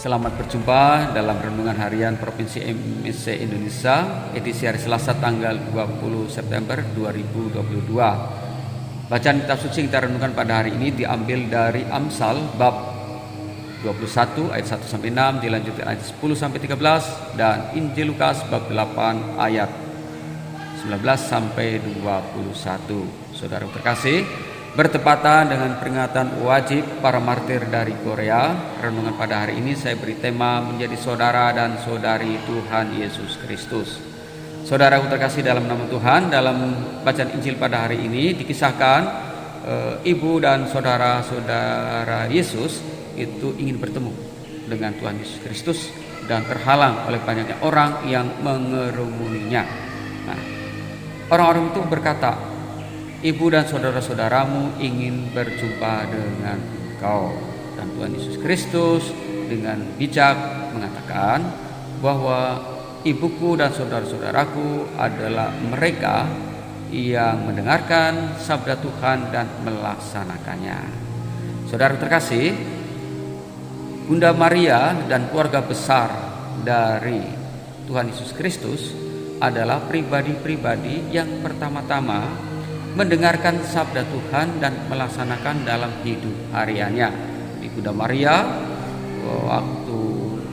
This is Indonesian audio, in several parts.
Selamat berjumpa dalam Renungan Harian Provinsi MSC Indonesia, edisi hari Selasa tanggal 20 September 2022. Bacaan kitab suci yang kita renungkan pada hari ini diambil dari Amsal bab 21 ayat 1-6, dilanjutkan ayat 10-13, dan Injil Lukas bab 8 ayat 19-21. Saudara terkasih, bertepatan dengan peringatan wajib para martir dari Korea, renungan pada hari ini saya beri tema menjadi saudara dan saudari Tuhan Yesus Kristus. Saudaraku terkasih dalam nama Tuhan, dalam bacaan Injil pada hari ini dikisahkan ibu dan saudara-saudara Yesus itu ingin bertemu dengan Tuhan Yesus Kristus dan terhalang oleh banyaknya orang yang mengerumuninya. Nah, orang-orang itu berkata, ibu dan saudara-saudaramu ingin berjumpa dengan engkau. Dan Tuhan Yesus Kristus dengan bijak mengatakan bahwa ibuku dan saudara-saudaraku adalah mereka yang mendengarkan sabda Tuhan dan melaksanakannya. Saudara terkasih, Bunda Maria dan keluarga besar dari Tuhan Yesus Kristus adalah pribadi-pribadi yang pertama-tama mendengarkan sabda Tuhan dan melaksanakan dalam hidup hariannya. Di Bunda Maria waktu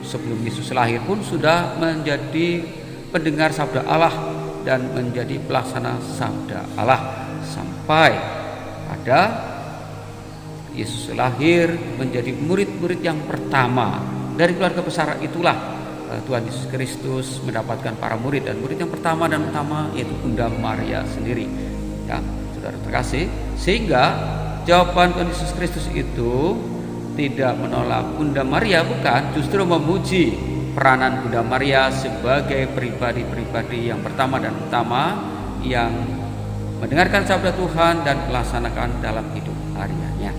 sebelum Yesus lahir pun sudah menjadi pendengar sabda Allah dan menjadi pelaksana sabda Allah sampai pada Yesus lahir menjadi murid-murid yang pertama. Dari keluarga besar itulah Tuhan Yesus Kristus mendapatkan para murid, dan murid yang pertama dan utama yaitu Bunda Maria sendiri. Ya, saudara terkasih, sehingga jawaban Tuhan Yesus Kristus itu tidak menolak Bunda Maria, bukan, justru memuji peranan Bunda Maria sebagai pribadi-pribadi yang pertama dan utama yang mendengarkan sabda Tuhan dan melaksanakan dalam hidup hariannya.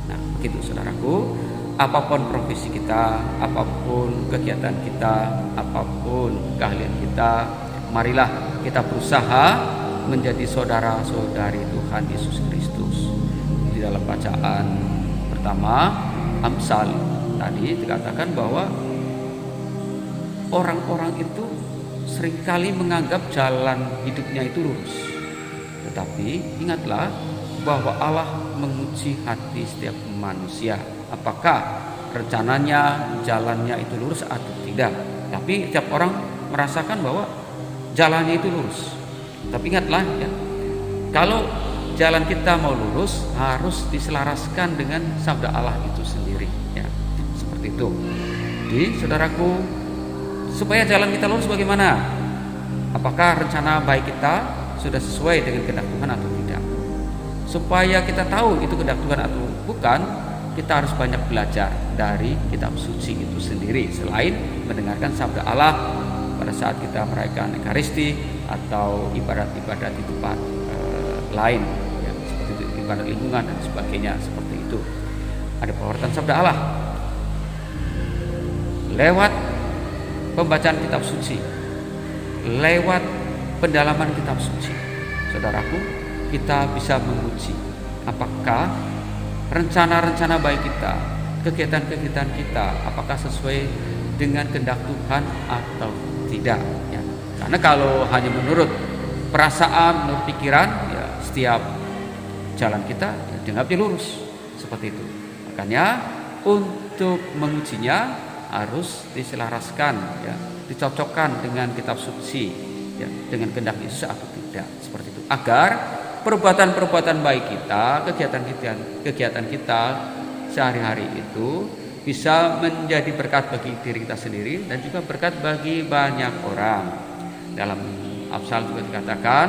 Nah, begitu saudaraku, apapun profesi kita, apapun kegiatan kita, apapun keahlian kita, marilah kita berusaha menjadi saudara-saudari Tuhan Yesus Kristus. Di dalam bacaan pertama Amsal tadi dikatakan bahwa orang-orang itu seringkali menganggap jalan hidupnya itu lurus. Tetapi ingatlah bahwa Allah menguji hati setiap manusia, apakah rencananya jalannya itu lurus atau tidak. Tapi setiap orang merasakan bahwa jalannya itu lurus. Tapi ingatlah ya, kalau jalan kita mau lurus harus diselaraskan dengan sabda Allah itu sendiri ya. Seperti itu. Jadi saudaraku, supaya jalan kita lurus bagaimana? Apakah rencana baik kita sudah sesuai dengan kehendak Tuhan atau tidak? Supaya kita tahu itu kehendak Tuhan atau bukan, kita harus banyak belajar dari kitab suci itu sendiri, selain mendengarkan sabda Allah pada saat kita merayakan Ekaristi atau ibadat-ibadat di tempat lain ya, seperti itu, ibadat lingkungan dan sebagainya, seperti itu. Ada pewartaan sabda Allah lewat pembacaan kitab suci, lewat pendalaman kitab suci. Saudaraku, kita bisa menguji apakah rencana-rencana baik kita, kegiatan-kegiatan kita, apakah sesuai dengan kehendak Tuhan atau tidak ya. Karena kalau hanya menurut perasaan, menurut pikiran ya, setiap jalan kita ya, dianggapnya lurus, seperti itu. Makanya untuk mengujinya harus diselaraskan ya, dicocokkan dengan kitab suci ya, dengan kehendak Yesus atau tidak, seperti itu. Agar perbuatan-perbuatan baik kita, kegiatan kita sehari-hari itu bisa menjadi berkat bagi diri kita sendiri dan juga berkat bagi banyak orang. Dalam Amsal juga dikatakan,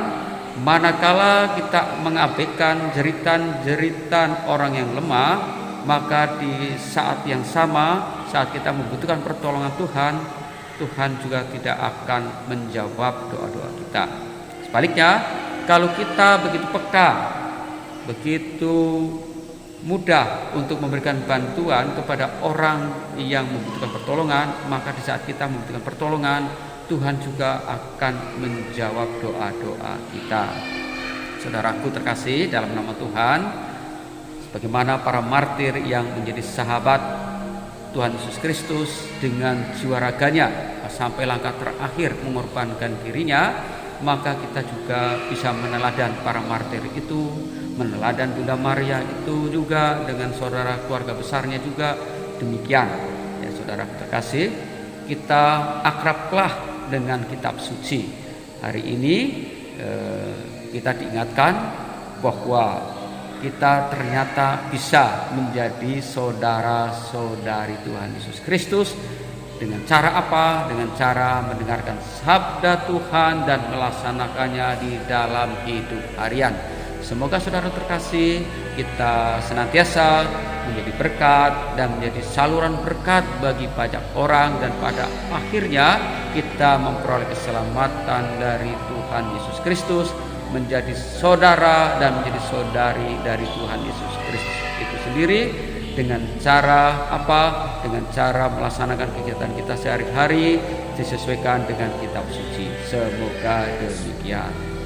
manakala kita mengabaikan jeritan-jeritan orang yang lemah, maka di saat yang sama, saat kita membutuhkan pertolongan Tuhan, Tuhan juga tidak akan menjawab doa-doa kita. Sebaliknya, kalau kita begitu peka, begitu mudah untuk memberikan bantuan kepada orang yang membutuhkan pertolongan, maka di saat kita membutuhkan pertolongan, Tuhan juga akan menjawab doa-doa kita. Saudaraku terkasih dalam nama Tuhan, bagaimana para martir yang menjadi sahabat Tuhan Yesus Kristus dengan jiwa raganya sampai langkah terakhir mengorbankan dirinya, maka kita juga bisa meneladan para martir itu, meneladan Bunda Maria itu juga dengan saudara keluarga besarnya juga demikian. Ya saudara terkasih, kita akrablah dengan kitab suci. Hari ini kita diingatkan bahwa kita ternyata bisa menjadi saudara-saudari Tuhan Yesus Kristus. Dengan cara apa? Dengan cara mendengarkan sabda Tuhan dan melaksanakannya di dalam hidup harian. Semoga saudara terkasih, kita senantiasa menjadi berkat dan menjadi saluran berkat bagi banyak orang, dan pada akhirnya kita memperoleh keselamatan dari Tuhan Yesus Kristus, menjadi saudara dan menjadi saudari dari Tuhan Yesus Kristus itu sendiri. Dengan cara apa? Dengan cara melaksanakan kegiatan kita sehari-hari disesuaikan dengan kitab suci. Semoga demikian.